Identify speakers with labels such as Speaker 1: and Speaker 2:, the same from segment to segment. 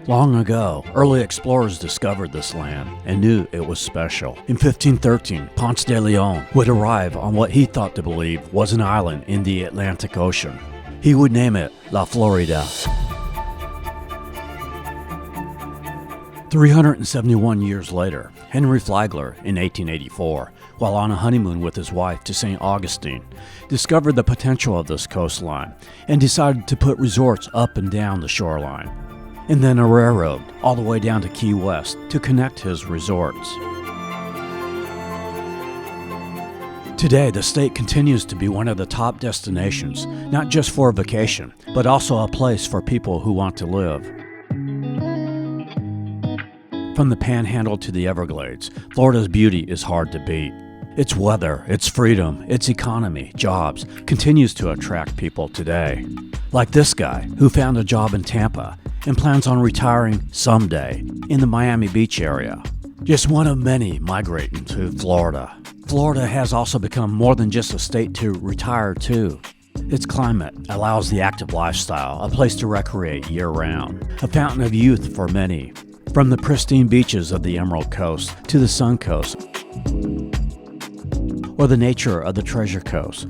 Speaker 1: Long ago, early explorers discovered this land and knew it was special. In 1513, Ponce de Leon would arrive on what he thought to believe was an island in the Atlantic Ocean. He would name it La Florida. 371 years later, Henry Flagler, in 1884, while on a honeymoon with his wife to St. Augustine, discovered the potential of this coastline and decided to put resorts up and down the shoreline, and then a railroad all the way down to Key West to connect his resorts. Today, the state continues to be one of the top destinations, not just for a vacation, but also a place for people who want to live. From the Panhandle to the Everglades, Florida's beauty is hard to beat. Its weather, its freedom, its economy, jobs, continues to attract people today. Like this guy, who found a job in Tampa and plans on retiring someday in the Miami Beach area. Just one of many migrating to Florida. Florida has also become more than just a state to retire to. Its climate allows the active lifestyle, a place to recreate year-round, a fountain of youth for many. From the pristine beaches of the Emerald Coast to the Sun Coast, or the nature of the Treasure Coast,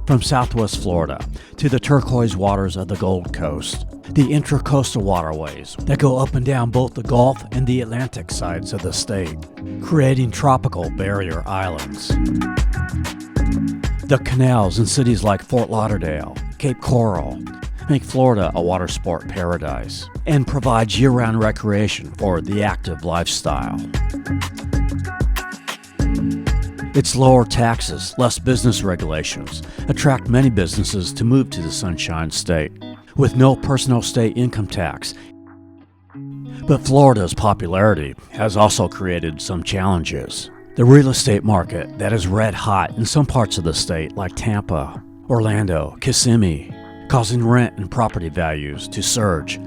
Speaker 1: from Southwest Florida to the turquoise waters of the Gold Coast, the intracoastal waterways that go up and down both the Gulf and the Atlantic sides of the state, creating tropical barrier islands. The canals in cities like Fort Lauderdale, Cape Coral, make Florida a water sport paradise and provides year-round recreation for the active lifestyle. Its lower taxes, less business regulations, attract many businesses to move to the Sunshine State, with no personal state income tax. But Florida's popularity has also created some challenges. The real estate market that is red hot in some parts of the state like Tampa, Orlando, Kissimmee, causing rent and property values to surge.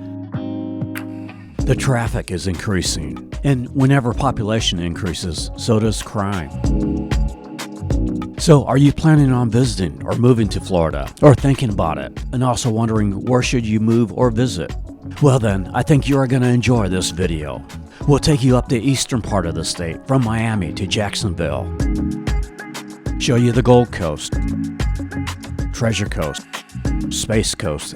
Speaker 1: The traffic is increasing, and whenever population increases, so does crime. So, are you planning on visiting or moving to Florida, or thinking about it, and also wondering where should you move or visit? Well then, I think you are going to enjoy this video. We'll take you up the eastern part of the state, from Miami to Jacksonville. Show you the Gold Coast, Treasure Coast, Space Coast,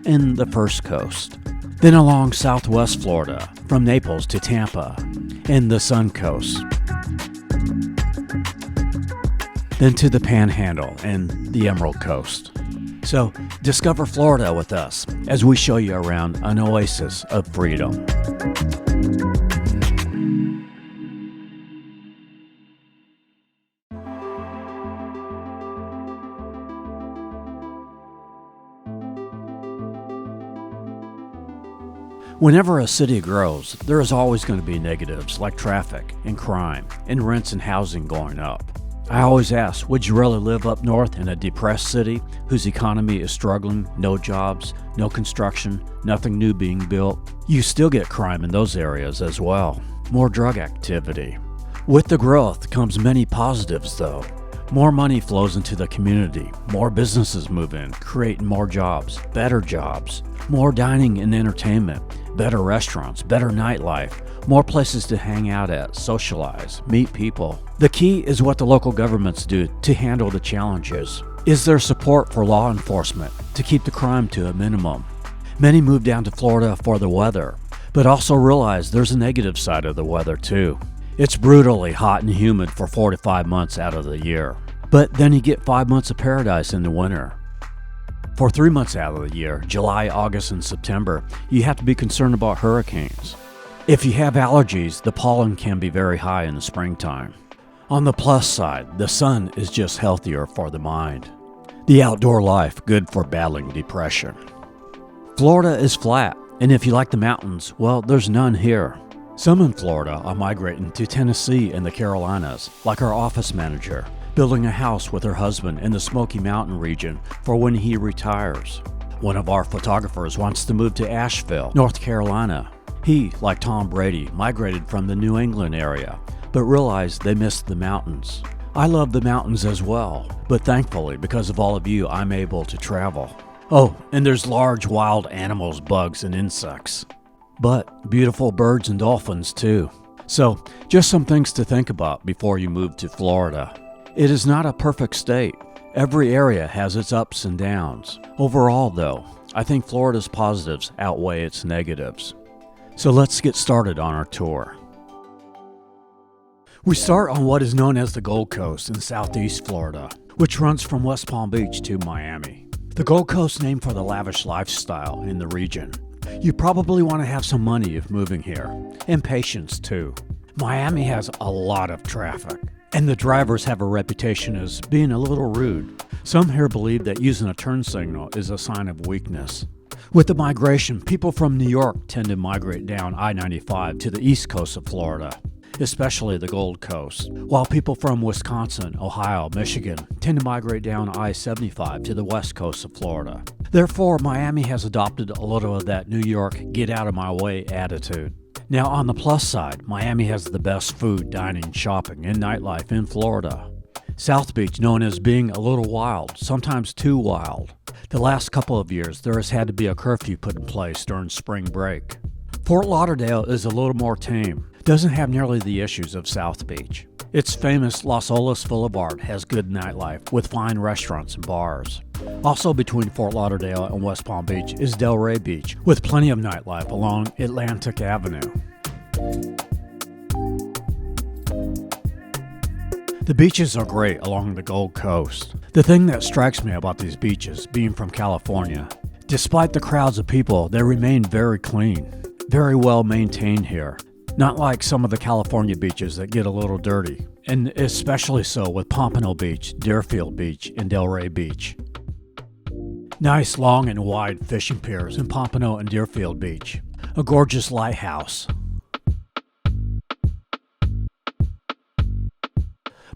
Speaker 1: and the First Coast. Then along Southwest Florida, from Naples to Tampa, and the Sun Coast. Then to the Panhandle and the Emerald Coast. So, discover Florida with us as we show you around an oasis of freedom. Whenever a city grows, there is always going to be negatives like traffic and crime and rents and housing going up. I always ask, would you rather live up north in a depressed city whose economy is struggling, no jobs, no construction, nothing new being built? You still get crime in those areas as well. More drug activity. With the growth comes many positives though. More money flows into the community, more businesses move in, creating more jobs, more dining and entertainment, better restaurants, better nightlife, more places to hang out at, socialize, meet people. The key is what the local governments do to handle the challenges. Is there support for law enforcement to keep the crime to a minimum? Many move down to Florida for the weather, but also realize there's a negative side of the weather too. It's brutally hot and humid for 4 to 5 months out of the year. But then you get 5 months of paradise in the winter. For 3 months out of the year, July, August, and September, you have to be concerned about hurricanes. If you have allergies, the pollen can be very high in the springtime. On the plus side, the sun is just healthier for the mind. The outdoor life, good for battling depression. Florida is flat, and if you like the mountains, well, there's none here. Some in Florida are migrating to Tennessee and the Carolinas, like our office manager, building a house with her husband in the Smoky Mountain region for when he retires. One of our photographers wants to move to Asheville, North Carolina. He, like Tom Brady, migrated from the New England area, but realized they missed the mountains. I love the mountains as well, but thankfully, because of all of you, I'm able to travel. Oh, and there's large wild animals, bugs, and insects. But beautiful birds and dolphins too. So, just some things to think about before you move to Florida. It is not a perfect state. Every area has its ups and downs. Overall, though, I think Florida's positives outweigh its negatives. So let's get started on our tour. We start on what is known as the Gold Coast in southeast Florida, which runs from West Palm Beach to Miami. The Gold Coast named for the lavish lifestyle in the region. You probably want to have some money if moving here, and patience too. Miami has a lot of traffic, and the drivers have a reputation as being a little rude. Some here believe that using a turn signal is a sign of weakness. With the migration, people from New York tend to migrate down I-95 to the east coast of Florida, especially the Gold Coast, while people from Wisconsin, Ohio, Michigan tend to migrate down I-75 to the west coast of Florida. Therefore, Miami has adopted a little of that New York get-out-of-my-way attitude. Now, on the plus side, Miami has the best food, dining, shopping, and nightlife in Florida. South Beach, known as being a little wild, sometimes too wild. The last couple of years, there has had to be a curfew put in place during spring break. Fort Lauderdale is a little more tame. Doesn't have nearly the issues of South Beach. Its famous Las Olas Boulevard has good nightlife with fine restaurants and bars. Also between Fort Lauderdale and West Palm Beach is Delray Beach with plenty of nightlife along Atlantic Avenue. The beaches are great along the Gold Coast. The thing that strikes me about these beaches, being from California, despite the crowds of people, they remain very clean, very well maintained here. Not like some of the California beaches that get a little dirty, and especially so with Pompano Beach, Deerfield Beach, and Delray Beach. Nice long and wide fishing piers in Pompano and Deerfield Beach. A gorgeous lighthouse.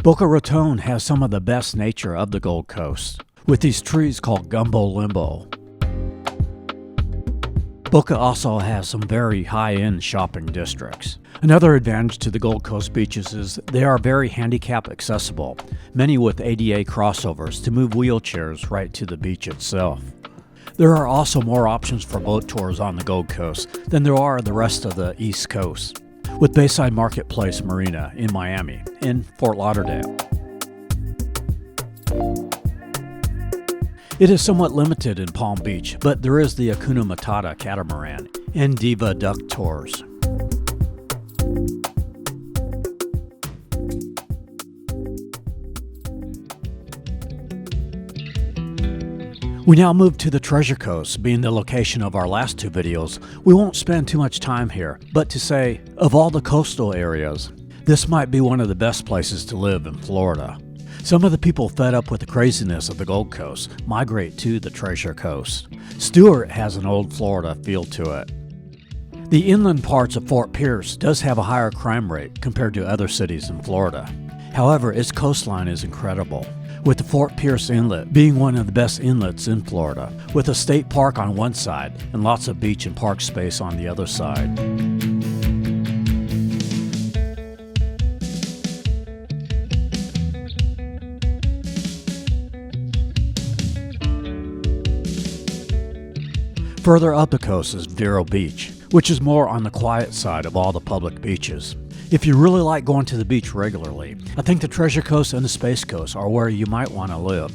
Speaker 1: Boca Raton has some of the best nature of the Gold Coast, with these trees called gumbo limbo. Boca also has some very high-end shopping districts. Another advantage to the Gold Coast beaches is they are very handicap accessible, many with ADA crossovers to move wheelchairs right to the beach itself. There are also more options for boat tours on the Gold Coast than there are the rest of the East Coast, with Bayside Marketplace Marina in Miami and Fort Lauderdale. It is somewhat limited in Palm Beach, but there is the Hakuna Matata catamaran and Diva duck tours. We now move to the Treasure Coast. Being the location of our last two videos, we won't spend too much time here, but to say, of all the coastal areas, this might be one of the best places to live in Florida. Some of the people fed up with the craziness of the Gold Coast migrate to the Treasure Coast. Stuart has an old Florida feel to it. The inland parts of Fort Pierce does have a higher crime rate compared to other cities in Florida. However, its coastline is incredible, with the Fort Pierce Inlet being one of the best inlets in Florida, with a state park on one side and lots of beach and park space on the other side. Further up the coast is Vero Beach, which is more on the quiet side of all the public beaches. If you really like going to the beach regularly, I think the Treasure Coast and the Space Coast are where you might want to live.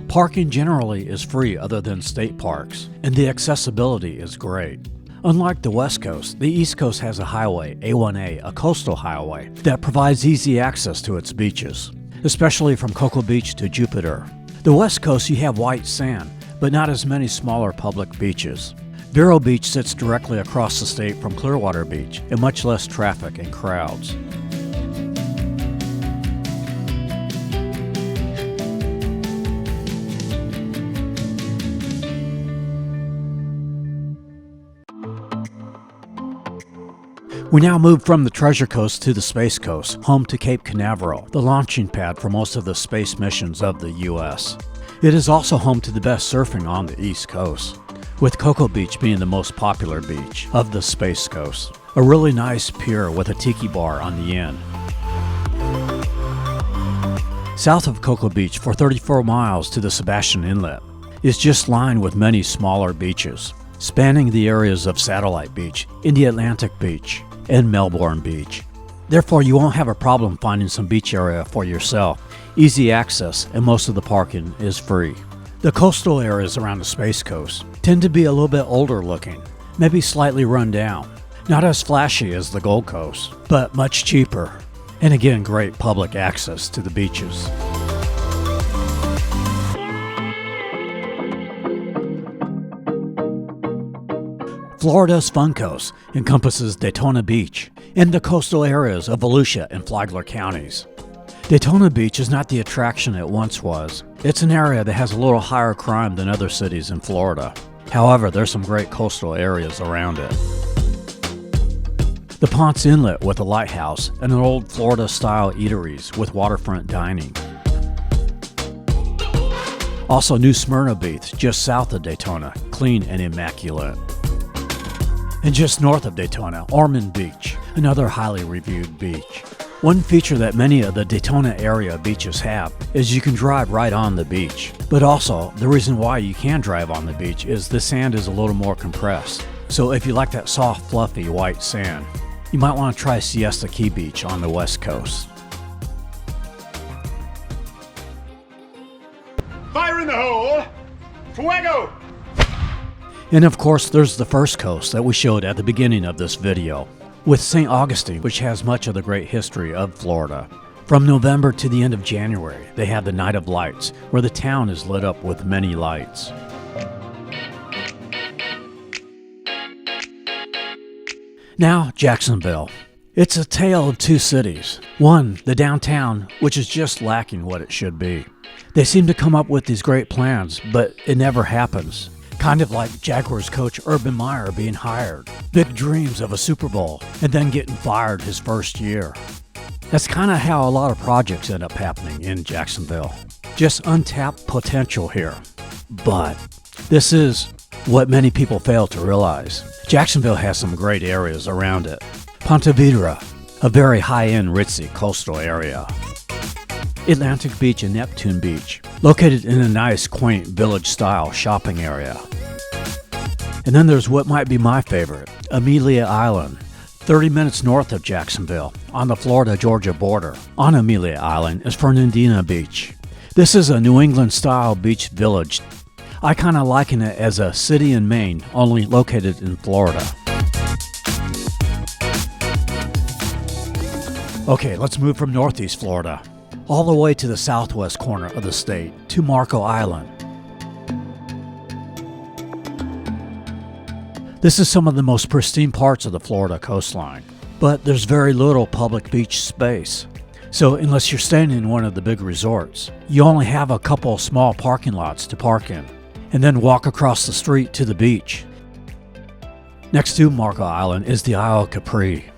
Speaker 1: Parking generally is free other than state parks, and the accessibility is great. Unlike the West Coast, the East Coast has a highway, A1A, a coastal highway, that provides easy access to its beaches, especially from Cocoa Beach to Jupiter. The West Coast, you have white sand, but not as many smaller public beaches. Vero Beach sits directly across the state from Clearwater Beach, and much less traffic and crowds. We now move from the Treasure Coast to the Space Coast, home to Cape Canaveral, the launching pad for most of the space missions of the U.S. It is also home to the best surfing on the East Coast, with Cocoa Beach being the most popular beach of the Space Coast. A really nice pier with a tiki bar on the end. South of Cocoa Beach for 34 miles to the Sebastian Inlet. is just lined with many smaller beaches, spanning the areas of Satellite Beach, Atlantic Beach, and Melbourne Beach. Therefore, you won't have a problem finding some beach area for yourself. Easy access, and most of the parking is free. The coastal areas around the Space Coast tend to be a little bit older looking, maybe slightly run down. Not as flashy as the Gold Coast, but much cheaper. And again, great public access to the beaches. Florida's Fun Coast encompasses Daytona Beach and the coastal areas of Volusia and Flagler counties. Daytona Beach is not the attraction it once was. It's an area that has a little higher crime than other cities in Florida. However, there's some great coastal areas around it. The Ponce Inlet with a lighthouse and an old Florida-style eateries with waterfront dining. Also, New Smyrna Beach, just south of Daytona, clean and immaculate. And just north of Daytona, Ormond Beach, another highly reviewed beach. One feature that many of the Daytona area beaches have is you can drive right on the beach. But also, the reason why you can drive on the beach is the sand is a little more compressed. So if you like that soft, fluffy white sand, you might want to try Siesta Key Beach on the west coast.
Speaker 2: Fire in the hole! Fuego!
Speaker 1: And of course, there's the first coast that we showed at the beginning of this video, with St. Augustine, which has much of the great history of Florida. From November to the end of January, they have the Night of Lights, where the town is lit up with many lights. Now, Jacksonville. It's a tale of two cities. One, the downtown, which is just lacking what it should be. They seem to come up with these great plans, but it never happens. Kind of like Jaguars coach Urban Meyer being hired. Big dreams of a Super Bowl, and then getting fired his first year. That's kind of how a lot of projects end up happening in Jacksonville. Just untapped potential here. But this is what many people fail to realize. Jacksonville has some great areas around it. Ponte Vedra, a very high-end ritzy coastal area. Atlantic Beach and Neptune Beach, located in a nice, quaint, village-style shopping area. And then there's what might be my favorite, Amelia Island, 30 minutes north of Jacksonville, on the Florida-Georgia border. On Amelia Island is Fernandina Beach. This is a New England-style beach village. I kind of liken it as a city in Maine, only located in Florida. Okay, let's move from Northeast Florida all the way to the southwest corner of the state, to Marco Island. This is some of the most pristine parts of the Florida coastline, but there's very little public beach space. So unless you're staying in one of the big resorts, you only have a couple of small parking lots to park in, and then walk across the street to the beach. Next to Marco Island is the Isle of Capri,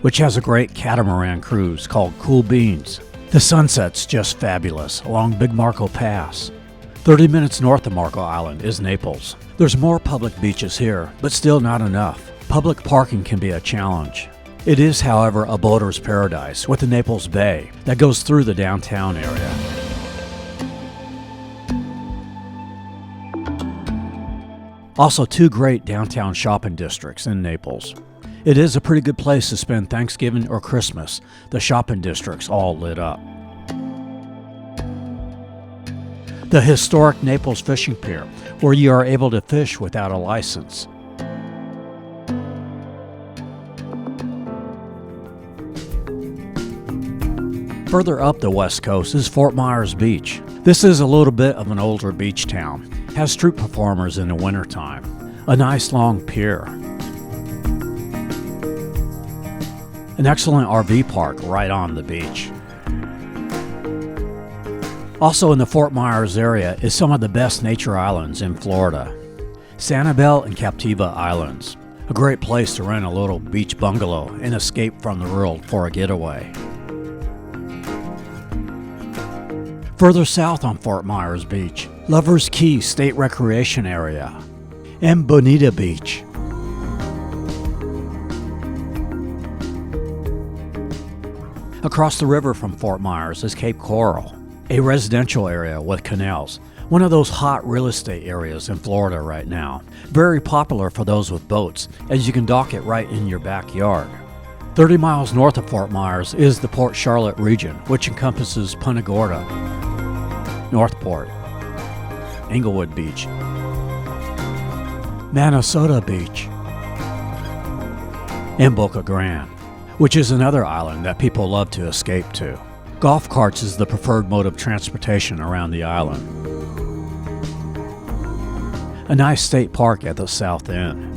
Speaker 1: which has a great catamaran cruise called Cool Beans. The sunset's just fabulous along Big Marco Pass. 30 minutes north of Marco Island is Naples. There's more public beaches here, but still not enough. Public parking can be a challenge. It is, however, a boater's paradise with the Naples Bay that goes through the downtown area. Also, two great downtown shopping districts in Naples. It is a pretty good place to spend Thanksgiving or Christmas, the shopping districts all lit up. The historic Naples Fishing Pier, where you are able to fish without a license. Further up the west coast is Fort Myers Beach. This is a little bit of an older beach town. Has street performers in the wintertime. A nice long pier. An excellent RV park right on the beach. Also in the Fort Myers area is some of the best nature islands in Florida. Sanibel and Captiva Islands. A great place to rent a little beach bungalow and escape from the world for a getaway. Further south on Fort Myers Beach, Lover's Key State Recreation Area, and Bonita Beach. Across the river from Fort Myers is Cape Coral, a residential area with canals, one of those hot real estate areas in Florida right now. Very popular for those with boats, as you can dock it right in your backyard. 30 miles north of Fort Myers is the Port Charlotte region, which encompasses Punta Gorda, Northport, Englewood Beach, Minnesota Beach, and Boca Grande, which is another island that people love to escape to. Golf carts is the preferred mode of transportation around the island. A nice state park at the south end.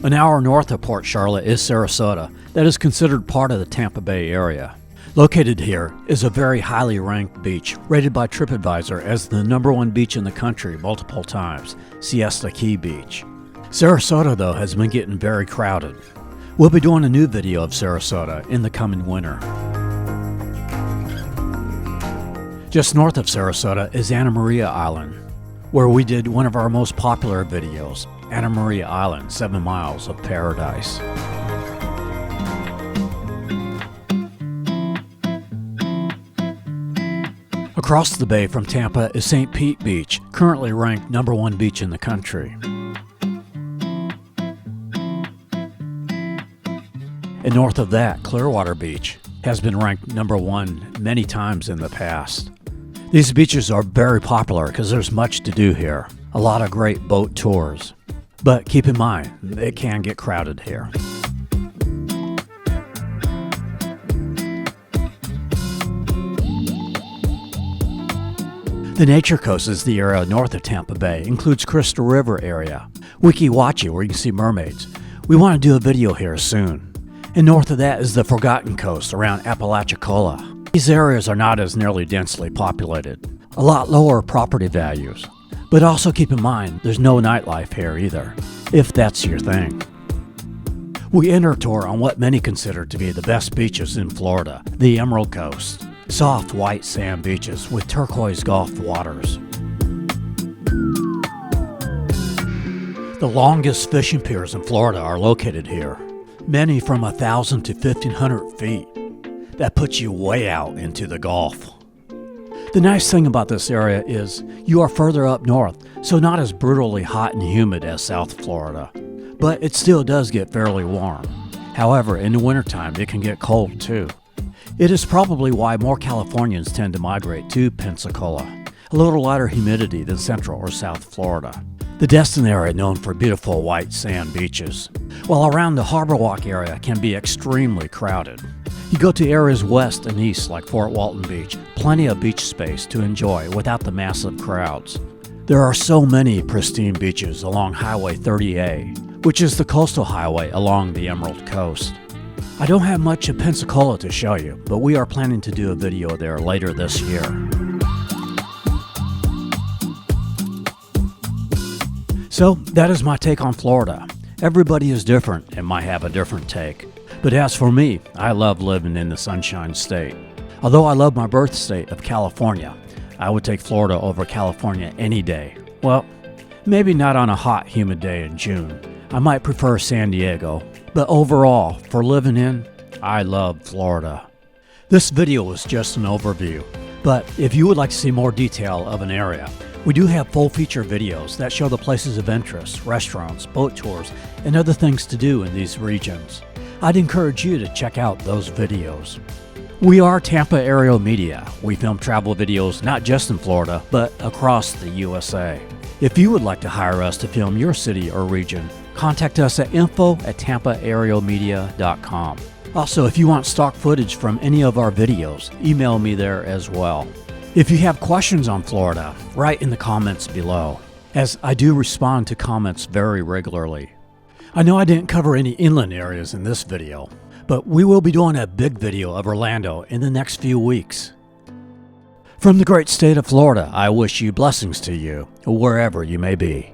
Speaker 1: An hour north of Port Charlotte is Sarasota, that is considered part of the Tampa Bay area. Located here is a very highly ranked beach, rated by TripAdvisor as the #1 beach in the country multiple times, Siesta Key Beach. Sarasota, though, has been getting very crowded. We'll be doing a new video of Sarasota in the coming winter. Just north of Sarasota is Anna Maria Island, where we did one of our most popular videos, Anna Maria Island, 7 Miles of Paradise. Across the bay from Tampa is St. Pete Beach, currently ranked #1 beach in the country. And north of that, Clearwater Beach has been ranked #1 many times in the past. These beaches are very popular because there's much to do here. A lot of great boat tours. But keep in mind, it can get crowded here. The Nature Coast is the area north of Tampa Bay, includes Crystal River area, Weeki Wachee, where you can see mermaids. We want to do a video here soon. And north of that is the Forgotten Coast around Apalachicola. These areas are not as nearly densely populated, a lot lower property values. But also keep in mind, there's no nightlife here either, if that's your thing. We end our tour on what many consider to be the best beaches in Florida, the Emerald Coast. Soft white sand beaches with turquoise Gulf waters. The longest fishing piers in Florida are located here, many from 1,000 to 1,500 feet. That puts you way out into the Gulf. The nice thing about this area is you are further up north, so not as brutally hot and humid as South Florida, but it still does get fairly warm. However, in the wintertime, it can get cold too. It is probably why more Californians tend to migrate to Pensacola, a little lighter humidity than Central or South Florida. The Destin area known for beautiful white sand beaches, while around the Harbor Walk area can be extremely crowded. You go to areas west and east like Fort Walton Beach, plenty of beach space to enjoy without the massive crowds. There are so many pristine beaches along Highway 30A, which is the coastal highway along the Emerald Coast. I don't have much of Pensacola to show you, but we are planning to do a video there later this year. So that is my take on Florida. Everybody is different and might have a different take. But as for me, I love living in the Sunshine State. Although I love my birth state of California, I would take Florida over California any day. Well, maybe not on a hot, humid day in June. I might prefer San Diego. But overall, for living in, I love Florida. This video was just an overview. But if you would like to see more detail of an area, we do have full feature videos that show the places of interest, restaurants, boat tours, and other things to do in these regions. I'd encourage you to check out those videos. We are Tampa Aerial Media. We film travel videos not just in Florida, but across the USA. If you would like to hire us to film your city or region, contact us at info@tampaaerialmedia.com. Also, if you want stock footage from any of our videos, email me there as well. If you have questions on Florida, write in the comments below, as I do respond to comments very regularly. I know I didn't cover any inland areas in this video, but we will be doing a big video of Orlando in the next few weeks. From the great state of Florida, I wish you blessings to you, wherever you may be.